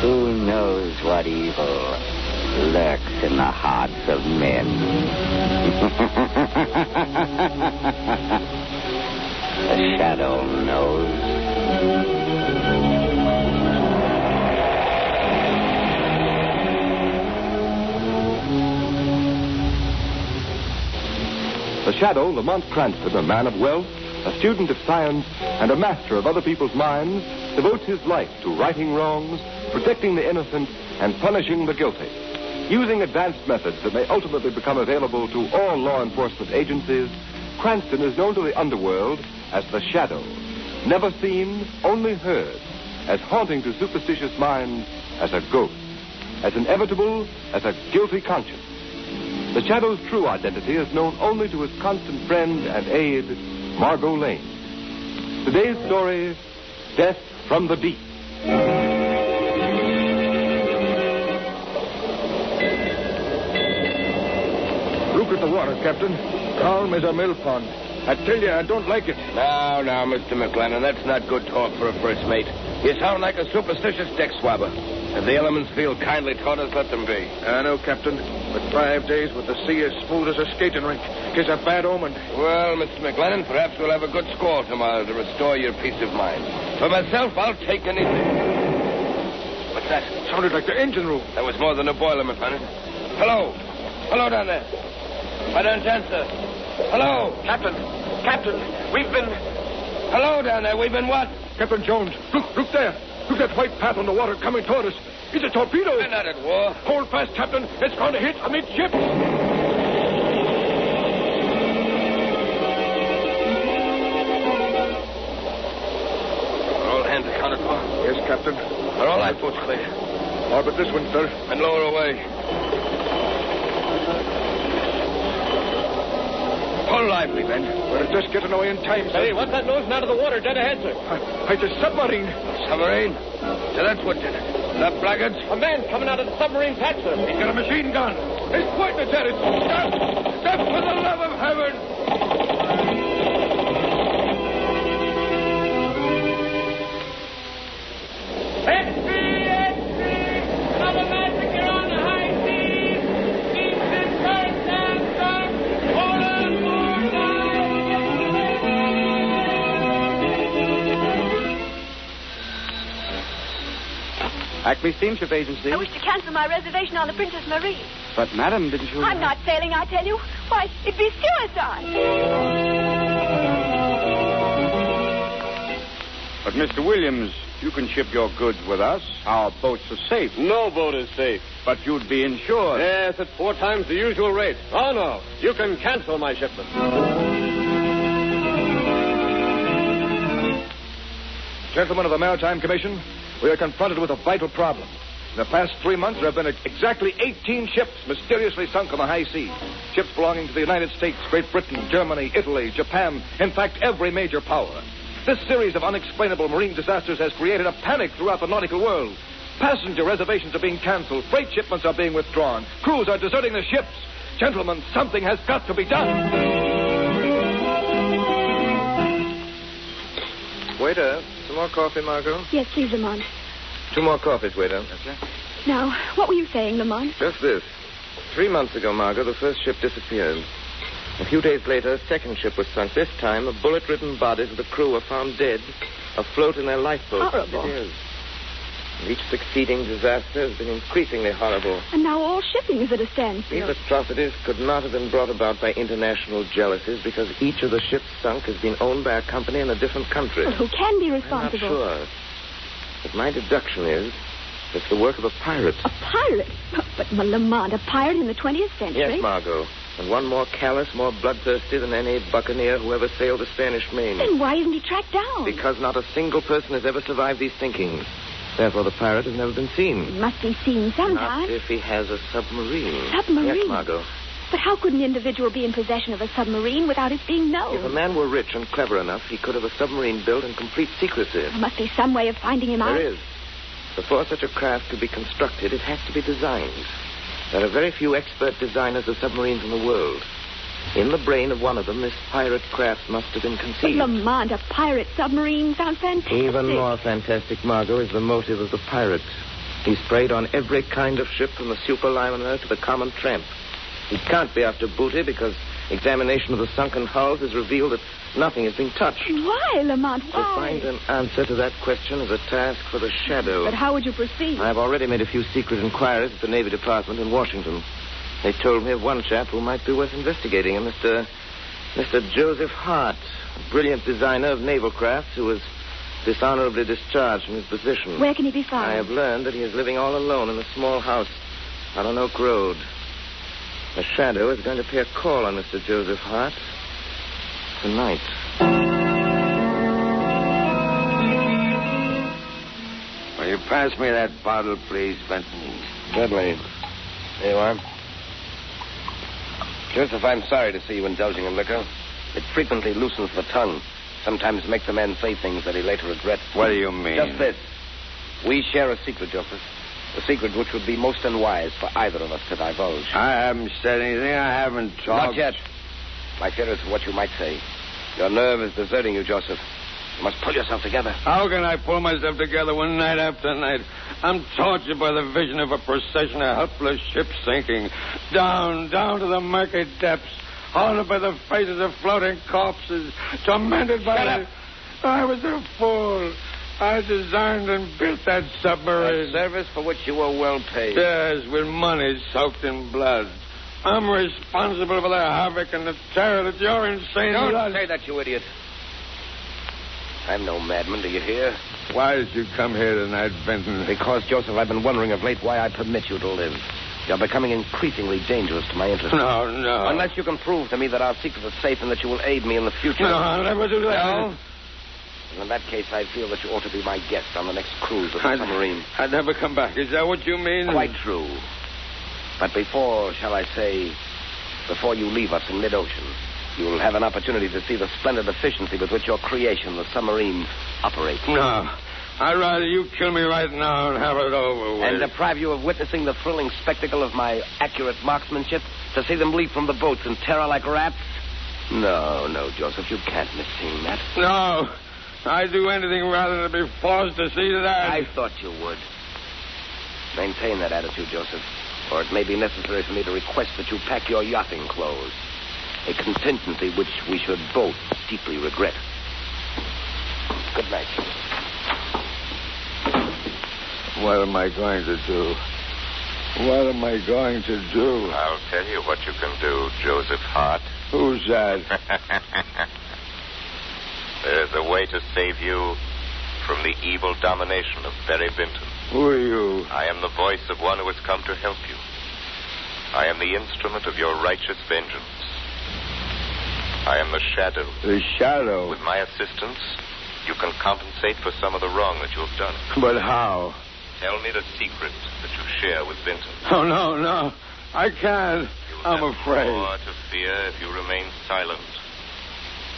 Who knows what evil lurks in the hearts of men? The shadow knows. The Shadow, Lamont Cranston, a man of wealth, a student of science, and a master of other people's minds, devotes his life to righting wrongs, protecting the innocent, and punishing the guilty. Using advanced methods that may ultimately become available to all law enforcement agencies, Cranston is known to the underworld as the Shadow. Never seen, only heard, as haunting to superstitious minds as a ghost, as inevitable as a guilty conscience. The Shadow's true identity is known only to his constant friend and aide, Margot Lane. Today's story, Death from the Deep. Look at the water, Captain. Calm as a mill pond. I tell you, I don't like it. Now, Mr. McLennan, that's not good talk for a first mate. You sound like a superstitious deck swabber. If the elements feel kindly toward us, let them be. I know, Captain. But 5 days with the sea as smooth as a skating rink is a bad omen. Well, Mr. McLennan, perhaps we'll have a good squall tomorrow to restore your peace of mind. For myself, I'll take anything. What's that? Sounded like the engine room. That was more than a boiler, McLennan. Hello. Hello down there. I don't answer. Hello. Captain, we've been... Hello down there. We've been what? Captain Jones, look there. Look at that white path on the water coming toward us. It's a torpedo. We're not at war. Hold fast, Captain. It's going to hit amidships. Are all hands accounted for? Yes, Captain. Are all lifeboats clear? All but this one, sir. And lower away. Hold lively, Ben. We're just getting away in time, sir. Hey, what's that nosing out of the water dead ahead, sir? It's a submarine. Submarine? So that's what did it. The blackguards? A man coming out of the submarine hatch, sir. He's got a machine gun. He's pointing at it. Stop for the love of heaven. At sea! Another massacre on the high seas! Seas and currents and storms! All on board Acme Steamship Agency. I wish to cancel my reservation on the Princess Marie. But, madam, didn't you... I'm not sailing, I tell you. Why, it'd be suicide. But, Mr. Williams, you can ship your goods with us. Our boats are safe. No boat is safe. But you'd be insured. Yes, at 4 times the usual rate. Oh, no. You can cancel my shipment. Gentlemen of the Maritime Commission, we are confronted with a vital problem. In the past 3 months, there have been exactly 18 ships mysteriously sunk on the high seas. Ships belonging to the United States, Great Britain, Germany, Italy, Japan, in fact, every major power. This series of unexplainable marine disasters has created a panic throughout the nautical world. Passenger reservations are being canceled. Freight shipments are being withdrawn. Crews are deserting the ships. Gentlemen, something has got to be done. Waiter, some more coffee, Margot? Yes, please, Lamont. 2 more coffees, waiter. Now, what were you saying, Lamont? Just this. 3 months ago, Margot, the first ship disappeared. A few days later, a second ship was sunk. This time, the bullet-ridden bodies of the crew were found dead, afloat in their lifeboats. Horrible. It is. And each succeeding disaster has been increasingly horrible. And now all shipping is at a These standstill. atrocities could not have been brought about by international jealousies because each of the ships sunk has been owned by a company in a different country. Well, who can be I'm not responsible? sure. But my deduction is it's the work of a pirate. A pirate? But, Lamont, a pirate in the 20th century? Yes, Margot. And one more callous, more bloodthirsty than any buccaneer who ever sailed the Spanish Main. Then why isn't he tracked down? Because not a single person has ever survived these sinkings. Therefore, the pirate has never been seen. He must be seen sometime. Not if he has a submarine. Submarine? Yes, Margot. But how could an individual be in possession of a submarine without its being known? If a man were rich and clever enough, he could have a submarine built in complete secrecy. There must be some way of finding him out. There is. Before such a craft could be constructed, it has to be designed. There are very few expert designers of submarines in the world. In the brain of one of them, this pirate craft must have been But conceived. Lamont, a pirate submarine sounds fantastic. Even more fantastic, Margot, is the motive of the pirate. He's preyed on every kind of ship, from the superliner to the common tramp. He can't be after booty because examination of the sunken hulls has revealed that nothing has been touched. Why, Lamont? Why? To find an answer to that question is a task for the Shadow. But how would you proceed? I've already made a few secret inquiries at the Navy Department in Washington. They told me of one chap who might be worth investigating, Mr. Joseph Hart, a brilliant designer of naval crafts who was dishonorably discharged from his position. Where can he be found? I have learned that he is living all alone in a small house out on Oak Road. The Shadow is going to pay a call on Mr. Joseph Hart tonight. Will you pass me that bottle, please, Benton? Certainly. There you are. Joseph, I'm sorry to see you indulging in liquor. It frequently loosens the tongue. Sometimes makes a man say things that he later regrets. What do you mean? Just this. We share a secret, Joseph. A secret which would be most unwise for either of us to divulge. I haven't said anything. I haven't talked. Not yet. My fear is what you might say. Your nerve is deserting you, Joseph. You must pull yourself together. How can I pull myself together when night after night I'm tortured by the vision of a procession of helpless ships sinking down to the murky depths, haunted by the faces of floating corpses, tormented by... Shut up. I was a fool. I designed and built that submarine. A service for which you were well paid. Yes, with money soaked in blood. I'm responsible for the havoc and the terror that your insane... Don't say that, you idiot. I'm no madman, do you hear? Why did you come here tonight, Benton? Because, Joseph, I've been wondering of late why I permit you to live. You're becoming increasingly dangerous to my interests. No. Unless you can prove to me that our secret is safe and that you will aid me in the future. No, I'll never do that. No? In that case, I feel that you ought to be my guest on the next cruise of the submarine. I'd never come back. Is that what you mean? Quite true. But before you leave us in mid-ocean, you'll have an opportunity to see the splendid efficiency with which your creation, the submarine, operates. No. I'd rather you kill me right now and have it over with. And deprive you of witnessing the thrilling spectacle of my accurate marksmanship, to see them leap from the boats in terror like rats? No, Joseph, you can't miss seeing that. No. I'd do anything rather than be forced to see that. I thought you would. Maintain that attitude, Joseph, or it may be necessary for me to request that you pack your yachting clothes. A contingency which we should both deeply regret. Good night. What am I going to do? What am I going to do? I'll tell you what you can do, Joseph Hart. Who's that? There's a way to save you from the evil domination of Barry Vinton. Who are you? I am the voice of one who has come to help you. I am the instrument of your righteous vengeance. I am the Shadow. The Shadow? With my assistance, you can compensate for some of the wrong that you have done. But how? Tell me the secret that you share with Vinton. Oh, no. I can't. I'm afraid. More to fear if you remain silent.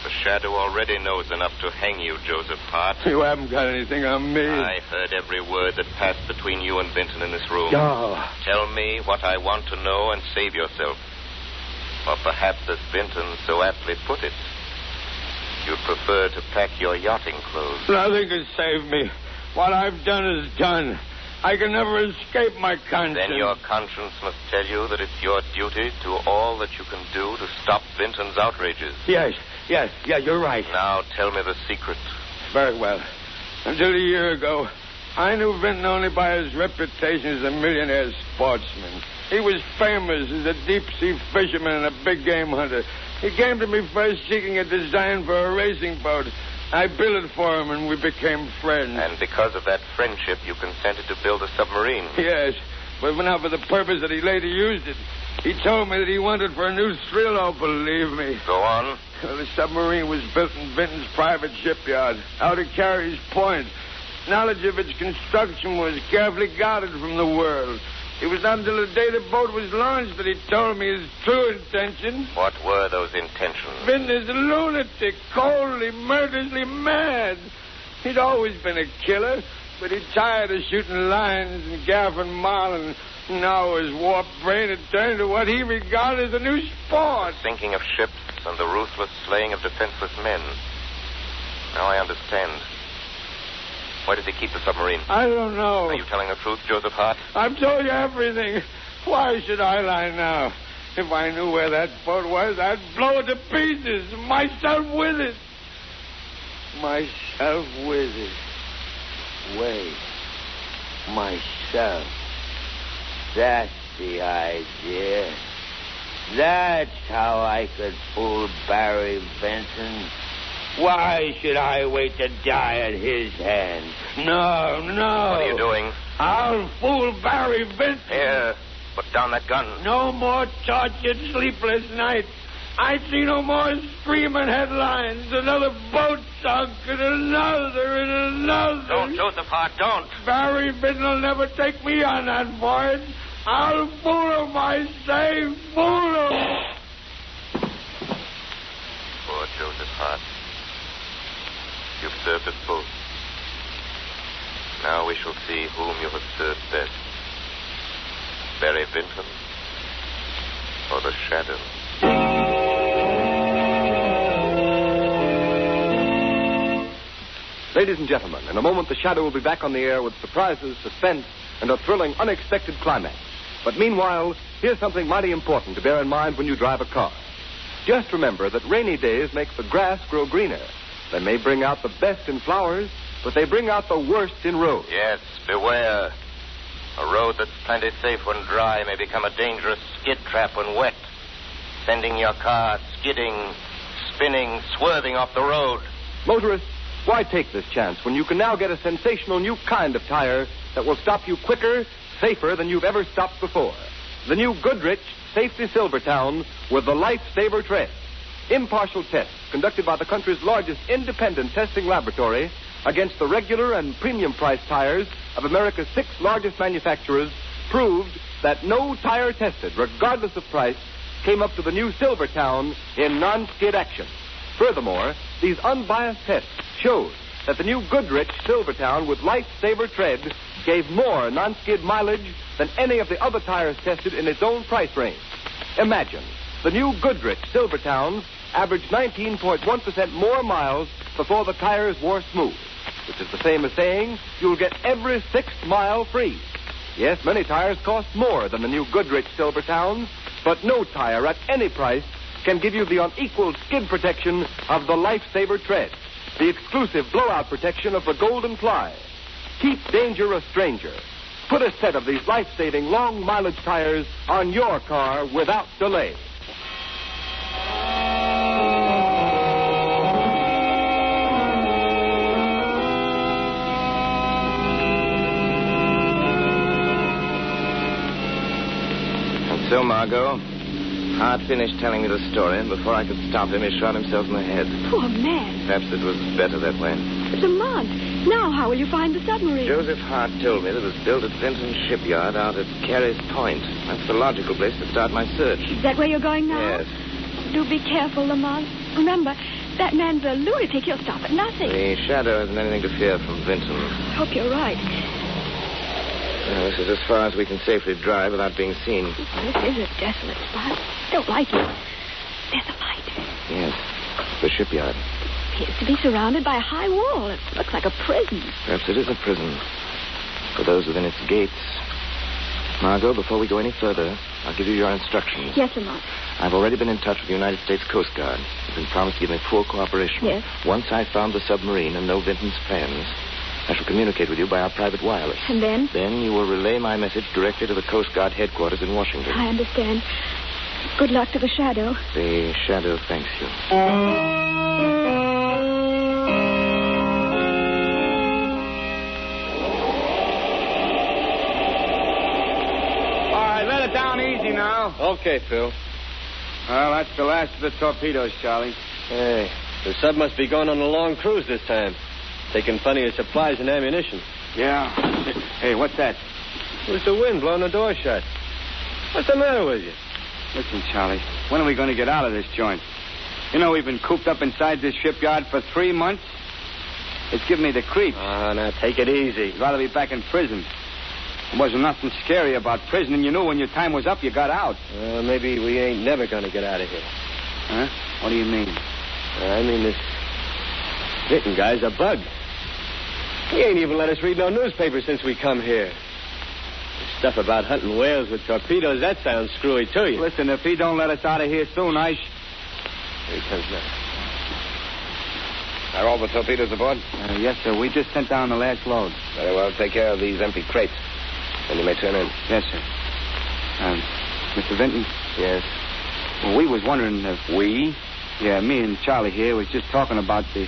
The Shadow already knows enough to hang you, Joseph Hart. You haven't got anything on me. I heard every word that passed between you and Vinton in this room. Oh. Tell me what I want to know and save yourself. Or perhaps, as Vinton so aptly put it, you'd prefer to pack your yachting clothes. Nothing can save me. What I've done is done. I can never escape my conscience. Then your conscience must tell you that it's your duty to all that you can do to stop Vinton's outrages. Yes, you're right. Now tell me the secret. Very well. Until a year ago, I knew Vinton only by his reputation as a millionaire sportsman. He was famous as a deep-sea fisherman and a big game hunter. He came to me first seeking a design for a racing boat. I built it for him, and we became friends. And because of that friendship, you consented to build a submarine. Yes, but not for the purpose that he later used it. He told me that he wanted for a new thrill. Oh, believe me. Go on. The submarine was built in Vinton's private shipyard, out at Carey's Point. Knowledge of its construction was carefully guarded from the world. It was not until the day the boat was launched that he told me his true intentions. What were those intentions? Vinton is a lunatic, coldly, murderously mad. He'd always been a killer, but he tired of shooting lions and gaffing marlin, Now his warped brain had turned to what he regarded as a new sport. Thinking of ships and the ruthless slaying of defenseless men. Now I understand. Why does he keep the submarine? I don't know. Are you telling the truth, Joseph Hart? I've told you everything. Why should I lie now? If I knew where that boat was, I'd blow it to pieces. Myself with it. Myself with it. Wait. Myself. That's the idea. That's how I could fool Barry Benson. Why should I wait to die at his hands? No. What are you doing? I'll fool Barry Benson. Here, put down that gun. No more tortured, sleepless nights. I see no more screaming headlines. Another boat sunk, and another, and another. Don't, Joseph Hart, don't. Barry Benson will never take me on that voyage. I'll fool him, I say, fool him. Poor Joseph Hart. You've served us both. Now we shall see whom you have served best. Barry Benton or the Shadow. Ladies and gentlemen, in a moment the Shadow will be back on the air with surprises, suspense, and a thrilling, unexpected climax. But meanwhile, here's something mighty important to bear in mind when you drive a car. Just remember that rainy days make the grass grow greener. They may bring out the best in flowers, but they bring out the worst in roads. Yes, beware. A road that's plenty safe when dry may become a dangerous skid trap when wet, sending your car skidding, spinning, swerving off the road. Motorists, why take this chance when you can now get a sensational new kind of tire that will stop you quicker, safer than you've ever stopped before? The new Goodrich Safety Silvertown with the Lifesaver Tread. Impartial tests conducted by the country's largest independent testing laboratory against the regular and premium price tires of America's 6 largest manufacturers proved that no tire tested, regardless of price, came up to the new Silvertown in non-skid action. Furthermore, these unbiased tests showed that the new Goodrich Silvertown with Lifesaver Tread gave more non-skid mileage than any of the other tires tested in its own price range. Imagine, the new Goodrich Silvertowns averaged 19.1% more miles before the tires wore smooth, which is the same as saying you'll get every 6th mile free. Yes, many tires cost more than the new Goodrich Silvertowns, but no tire at any price can give you the unequaled skid protection of the Lifesaver Tread, the exclusive blowout protection of the Golden Ply. Keep danger a stranger. Put a set of these life-saving long-mileage tires on your car without delay. And so, Margot, Hart finished telling me the story, and before I could stop him, he shot himself in the head. Poor man. Perhaps it was better that way. Lamont, now how will you find the submarine? Joseph Hart told me that it was built at Vinton's shipyard out at Carey's Point. That's the logical place to start my search. Is that where you're going now? Yes. Do be careful, Lamont. Remember, that man's a lunatic. He'll stop at nothing. The Shadow hasn't anything to fear from Vinton. I hope you're right. Well, this is as far as we can safely drive without being seen. This is a desolate spot. Don't like it. There's a light. Yes, the shipyard. Appears to be surrounded by a high wall. It looks like a prison. Perhaps it is a prison for those within its gates. Margot, before we go any further, I'll give you your instructions. Yes, Lamont. I've already been in touch with the United States Coast Guard. You've been promised to give me full cooperation. Yes. Once I've found the submarine and know Vinton's plans, I shall communicate with you by our private wireless. And then? Then you will relay my message directly to the Coast Guard headquarters in Washington. I understand. Good luck to the Shadow. The Shadow thanks you. All right, let it down easy now. Okay, Phil. Well, that's the last of the torpedoes, Charlie. Hey, the sub must be going on a long cruise this time. Taking plenty of supplies and ammunition. Yeah. Hey, what's that? It was the wind blowing the door shut. What's the matter with you? Listen, Charlie, when are we going to get out of this joint? You know, we've been cooped up inside this shipyard for 3 months. It's giving me the creeps. Now take it easy. I'd rather be back in prison. There wasn't nothing scary about prison, and you knew when your time was up, you got out. Maybe we ain't never going to get out of here. Huh? What do you mean? I mean, this Vinton guy's a bug. He ain't even let us read no newspaper since we come here. This stuff about hunting whales with torpedoes, that sounds screwy to you. Listen, if he don't let us out of here soon, Here he comes now. Are all the torpedoes aboard? Yes, sir. We just sent down the last load. Very well. Take care of these empty crates. Then you may turn in. Yes, sir. Mr. Vinton? Yes. Well, we was wondering if... We? Yeah, me and Charlie here was just talking about the...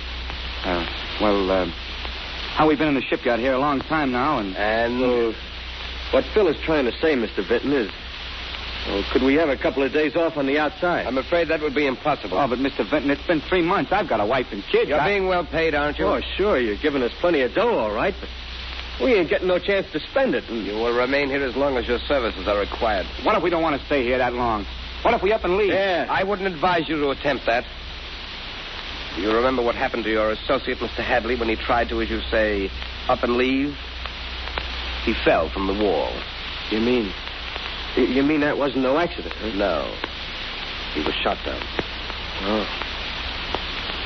how we've been in the shipyard here a long time now, and... And what Phil is trying to say, Mr. Vinton, is... Well, could we have a couple of days off on the outside? I'm afraid that would be impossible. Oh, but Mr. Vinton, it's been 3 months. I've got a wife and kids. You're being well paid, aren't you? Oh, sure. You're giving us plenty of dough, all right, but we ain't getting no chance to spend it. You will remain here as long as your services are required. What if we don't want to stay here that long? What if we up and leave? Yeah. I wouldn't advise you to attempt that. Do you remember what happened to your associate, Mr. Hadley, when he tried to, as you say, up and leave? He fell from the wall. You mean that wasn't no accident, huh? No. He was shot down. Oh.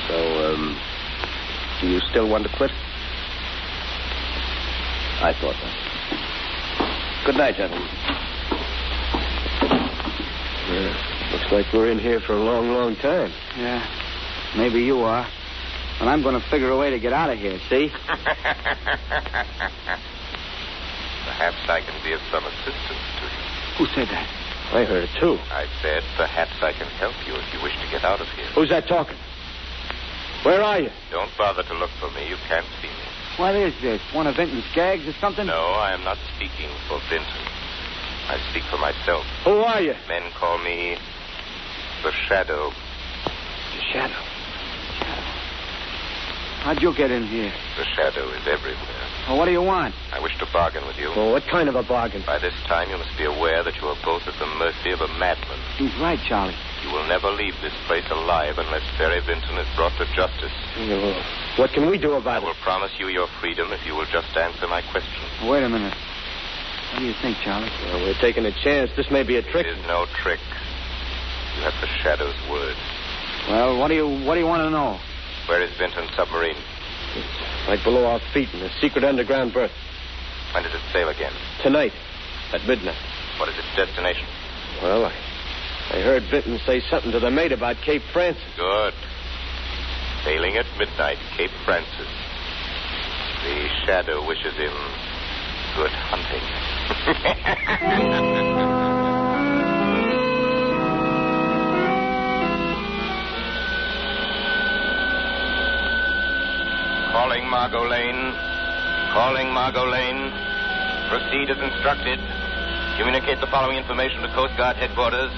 So, do you still want to quit? I thought that. Good night, gentlemen. Looks like we're in here for a long, long time. Yeah, maybe you are. But I'm going to figure a way to get out of here, see? Perhaps I can be of some assistance to you. Who said that? I heard it, too. I said perhaps I can help you if you wish to get out of here. Who's that talking? Where are you? Don't bother to look for me. You can't see me. What is this? One of Vinton's gags or something? No, I am not speaking for Vinton. I speak for myself. Who are you? Men call me the Shadow. The Shadow. How'd you get in here? The Shadow is everywhere. Well, what do you want? I wish to bargain with you. Well, what kind of a bargain? By this time, you must be aware that you are both at the mercy of a madman. He's right, Charlie. You will never leave this place alive unless Ferry Vinton is brought to justice. What can we do about I will promise you your freedom if you will just answer my question. Wait a minute. What do you think, Charlie? Well, we're taking a chance. This may be a trick. It is no trick. You have the Shadow's word. Well, what do you want to know? Where is Vinton's submarine? It's right below our feet in a secret underground berth. When does it sail again? Tonight, at midnight. What is its destination? Well, I heard Vinton say something to the mate about Cape Francis. Good. Sailing at midnight, Cape Francis. The Shadow wishes him good hunting. Calling Margot Lane. Calling Margot Lane. Proceed as instructed. Communicate the following information to Coast Guard headquarters.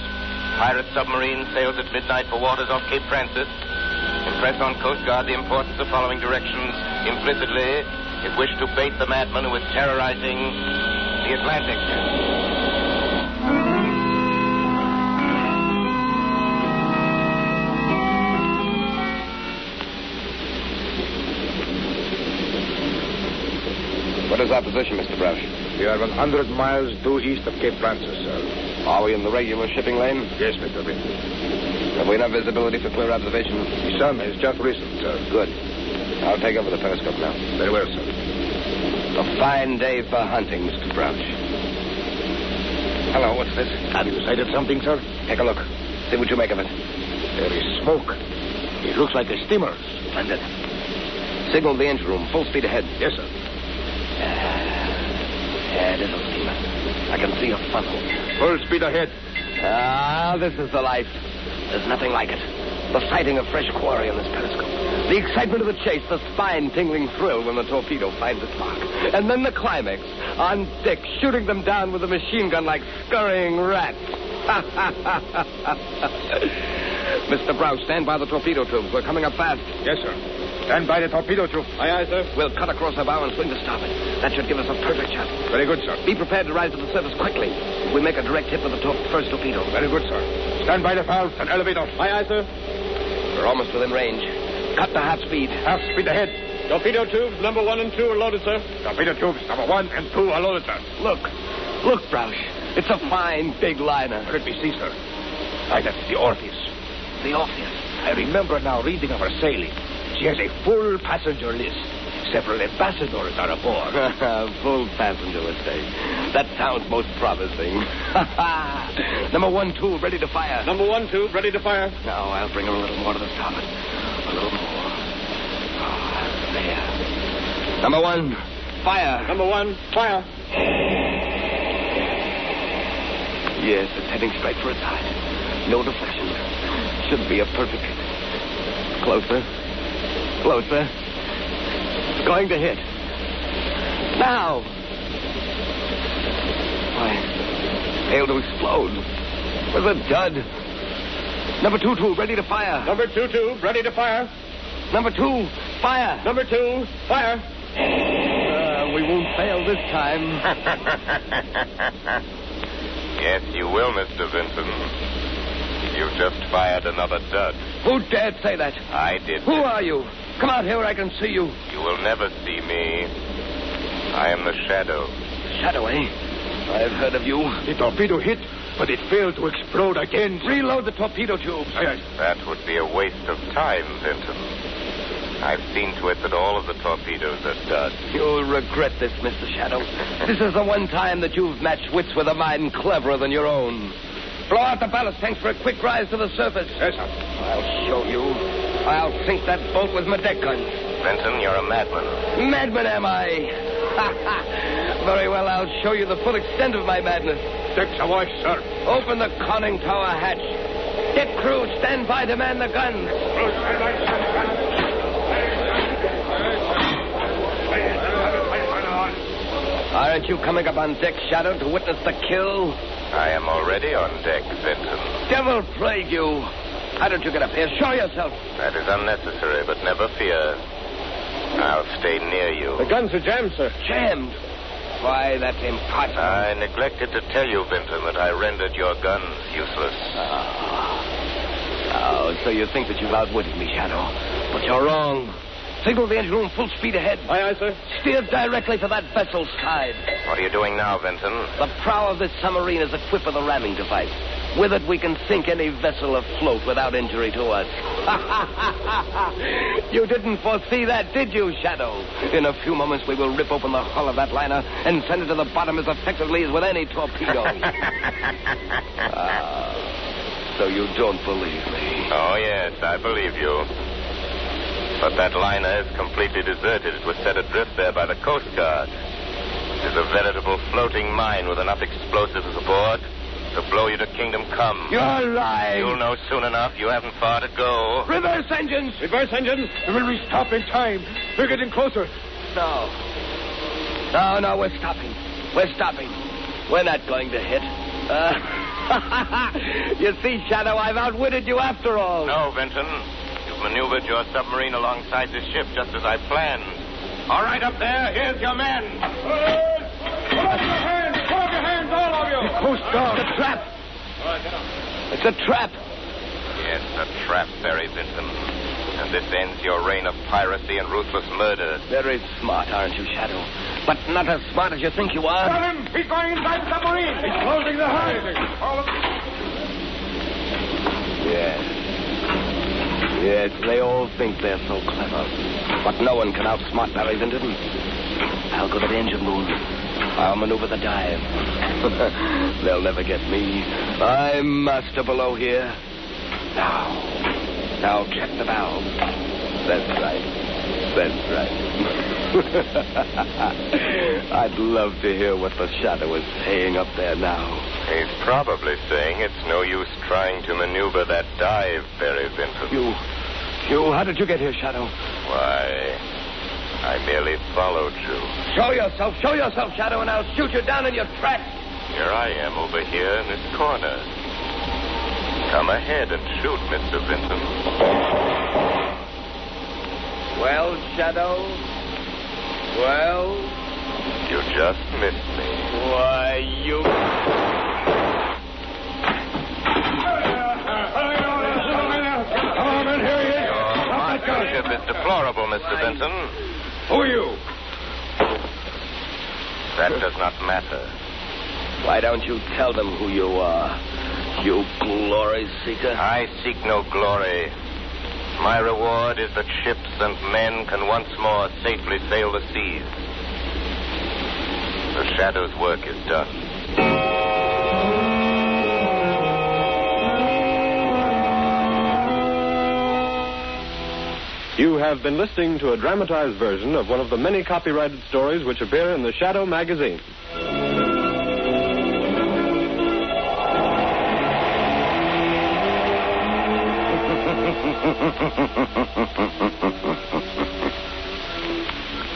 Pirate submarine sails at midnight for waters off Cape Francis. Impress on Coast Guard the importance of following directions implicitly if wish to bait the madman who is terrorizing the Atlantic. What is our position, Mr. Broush? We are 100 miles due east of Cape Francis, sir. Are we in the regular shipping lane? Yes, Mr. Vinton. Have we enough visibility for clear observation? The sun is just recent, sir. Good. I'll take over the periscope now. Very well, sir. A fine day for hunting, Mr. Broush. Hello, what's this? Have you sighted something, sir? Take a look. See what you make of it. There is smoke. It looks like a steamer. Splendid. Signal the engine room. Full speed ahead. Yes, sir. Yeah, it is a steamer. I can see a funnel. Full speed ahead. Ah, this is the life. There's nothing like it. The sighting of fresh quarry on this periscope. The excitement of the chase, the spine-tingling thrill when the torpedo finds its mark. And then the climax, on deck, shooting them down with a machine gun like scurrying rats. Mr. Broush, stand by the torpedo tubes. We're coming up fast. Yes, sir. Stand by the torpedo tube. Aye, sir. We'll cut across our bow and swing to starboard. That should give us a perfect shot. Very good, sir. Be prepared to rise to the surface quickly. We make a direct hit with the first torpedo. Very good, sir. Stand by the valve and elevator. Aye, sir. We're almost within range. Cut to half speed. Half speed ahead. Torpedo tubes number 1 and 2 are loaded, sir. Torpedo tubes number 1 and 2 are loaded, sir. Look, Broush. It's a fine, big liner. Could be sea, sir. Aye, that's the Orpheus. The Orpheus. I remember now reading of her sailing. She has a full passenger list. Several ambassadors are aboard. Full passenger list, eh? That sounds most promising. Number 1 tube ready to fire. Number 1 tube ready to fire. Now, I'll bring her a little more to the starboard. A little more. There. Number 1, fire. Number 1, fire. Yes, it's heading straight for its height. No deflection. Should be a perfect hit. Closer. Closer. It's going to hit. Now. Why, failed to explode. It was a dud. Number 2 tube ready to fire. Number 2 tube ready to fire. Number 2, fire. Number 2, fire. We won't fail this time. Yes, you will, Mr. Vinton. You've just fired another dud. Who dared say that? I did. Who are you? Come out here where I can see you. You will never see me. I am the Shadow. Shadow, eh? I've heard of you. The torpedo hit, but it failed to explode again. Reload the torpedo tubes. Aye. That would be a waste of time, Vinton. I've seen to it that all of the torpedoes are done. You'll regret this, Mr. Shadow. This is the one time that you've matched wits with a mind cleverer than your own. Blow out the ballast tanks for a quick rise to the surface. Yes, sir. I'll show you. I'll sink that boat with my deck guns. Vinton, you're a madman. Madman, am I? Very well, I'll show you the full extent of my madness. Decks awash, sir. Open the conning tower hatch. Get crew, stand by to man the guns. Aren't you coming up on deck, Shadow, to witness the kill? I am already on deck, Vinton. Devil plague you. How did you get up here? Show yourself. That is unnecessary, but never fear. I'll stay near you. The guns are jammed, sir. Jammed? Why, that's impossible. I neglected to tell you, Vinton, that I rendered your guns useless. Oh, so you think that you've outwitted me, Shadow. But you're wrong. Signal the engine room full speed ahead. Aye, aye, sir. Steer directly for that vessel's side. What are you doing now, Vinton? The prow of this submarine is equipped with a ramming device. With it, we can sink any vessel afloat without injury to us. You didn't foresee that, did you, Shadow? In a few moments, we will rip open the hull of that liner and send it to the bottom as effectively as with any torpedo. So you don't believe me? Oh, yes, I believe you. But that liner is completely deserted. It was set adrift there by the Coast Guard. It is a veritable floating mine with enough explosives aboard to blow you to kingdom come. You're lying. You'll know soon enough. You haven't far to go. Reverse engines. Reverse engines. Will we stop in time? We're getting closer. No, we're stopping. We're stopping. We're not going to hit. You see, Shadow, I've outwitted you after all. No, Vinton. You've maneuvered your submarine alongside this ship just as I planned. All right, up there. Here's your men. Put up your hands. Put up your hands, all of you. The Coast Guard. It's a trap. It's a trap. Yes, a trap, Barry Vinton. And this ends your reign of piracy and ruthless murder. Very smart, aren't you, Shadow? But not as smart as you think you are. Got him. He's going inside the submarine. He's closing the hatch. Yes, they all think they're so clever. But no one can outsmart Barry Vinton. I'll go to the engine room. I'll maneuver the dive. They'll never get me. I'm master below here. Now check the valve. That's right. I'd love to hear what the Shadow is saying up there now. He's probably saying it's no use trying to maneuver that dive, Barry Vinton. How did you get here, Shadow? Why, I merely followed you. Show yourself, Shadow, and I'll shoot you down in your tracks. Here I am over here in this corner. Come ahead and shoot, Mr. Vinton. Well, Shadow? Well? You just missed me. Why, you... Come on, here he is. Your marksmanship is deplorable, Mr. Vinton. Who are you? That does not matter. Why don't you tell them who you are, you glory seeker? I seek no glory. My reward is that ships and men can once more safely sail the seas. The Shadow's work is done. You have been listening to a dramatized version of one of the many copyrighted stories which appear in the Shadow magazine.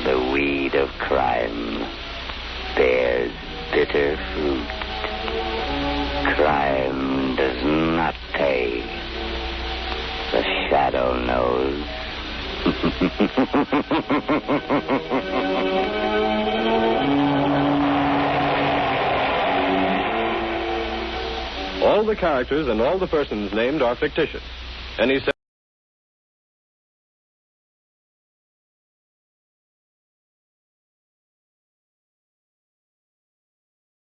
The weed of crime bears bitter fruit. Crime does not pay. The Shadow knows. All the characters and all the persons named are fictitious. Any